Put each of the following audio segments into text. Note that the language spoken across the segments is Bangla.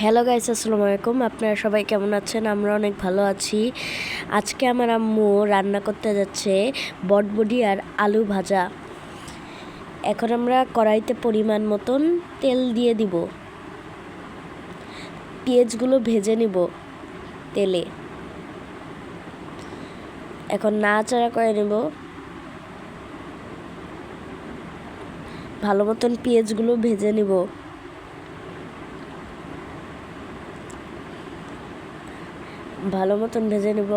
হ্যালো গাইস, আসসালামু আলাইকুম। আপনারা সবাই কেমন আছেন? আমরা অনেক ভালো আছি। আজকে আমার আম্মু রান্না করতে যাচ্ছে বটবডি আর আলু ভাজা। এখন আমরা কড়াইতে পরিমাণ মতন তেল দিয়ে দিব। পেঁয়াজগুলো ভেজে নিব তেলে। এখন নাড়াচাড়া করে নেব। ভালো মতন পেঁয়াজগুলো ভেজে নিব। ভালো মতন ভেজে নেব।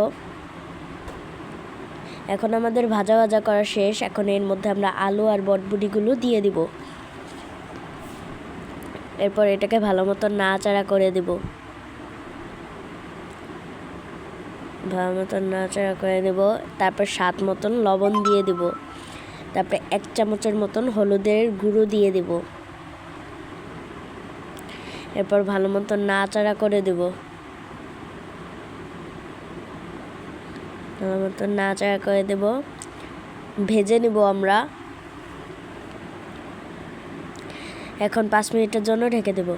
এখন আমাদের ভাজা ভাজা করা শেষ। এখন এর মধ্যে আমরা আলু আর বটবডিগুলো দিয়ে দিব। এরপর এটাকে ভালো মতন নাড়াচাড়া করে দেব। ভালো মতন নাড়াচাড়া করে নেব। তারপর স্বাদ মতন লবণ দিয়ে দেব। তারপরে 1 চামচের মতন হলুদের গুঁড়ো দিয়ে দেব। এরপর ভালো মতন নাড়াচাড়া করে দেব। ভালো মতন নাড়াচাড়া করে দেব। ভেজে নিব আমরা। এখন 5 মিনিটের জন্য ঢেকে দেব।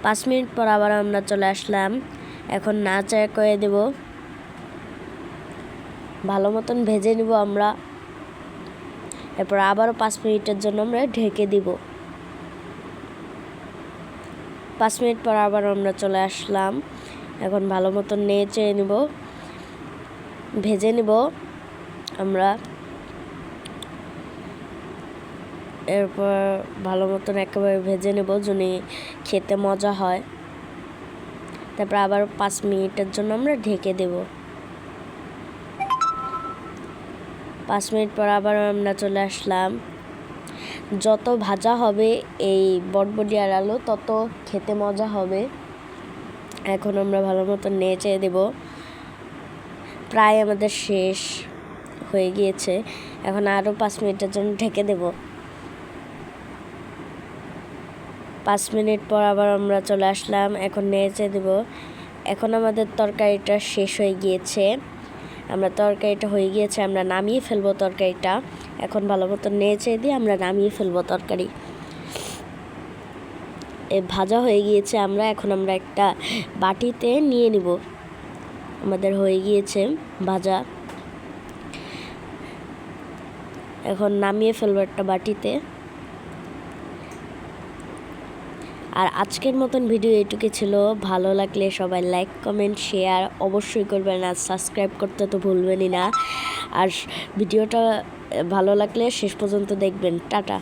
5 মিনিট পর আবার আমরা চলে আসলাম। এখন নাড়াচাড়া করে দেব। ভালো মতন ভেজে নিব আমরা। এরপর আবারও 5 মিনিটের জন্য আমরা ঢেকে দিব। 5 মিনিট পর আবার আমরা চলে আসলাম। এখন ভালো মতন নেড়ে নিব। ভেজে নিব আমরা। এরপর ভালো মতন একেবারে ভেজে নেব যেন খেতে মজা হয়। তারপর আবার 5 মিনিটের জন্য আমরা ঢেকে দেব। 5 মিনিট পর আবার আমরা চলে আসলাম। যত ভাজা হবে এই বটবডি আর আলু তত খেতে মজা হবে। এখন আমরা ভালো মতন নেড়ে দেব। প্রায় আমাদের শেষ হয়ে গিয়েছে। এখন আরও 5 মিনিটের জন্য ঢেকে দেব। 5 মিনিট পর আবার আমরা চলে আসলাম। এখন নেড়ে দেব। এখন আমাদের তরকারিটা শেষ হয়ে গিয়েছে। আমরা নামিয়ে ফেলবো তরকারিটা। এখন ভালো মতো নেড়ে দিয়ে আমরা নামিয়ে ফেলবো তরকারি। ভাজা হয়ে গিয়েছে। এখন আমরা একটা বাটিতে নিয়ে নিব। আমাদের হয়ে গিয়েছে ভাজা। এখন নামিয়ে ফেলবো একটা বাটিতে। আর আজকের মতন ভিডিও এটুকু ছিল। ভালো লাগলে সবাই লাইক, কমেন্ট, শেয়ার অবশ্যই করবেন। আর সাবস্ক্রাইব করতে তো ভুলবেনই না। আর ভিডিওটা ভালো লাগলে শেষ পর্যন্ত দেখবেন। টাটা।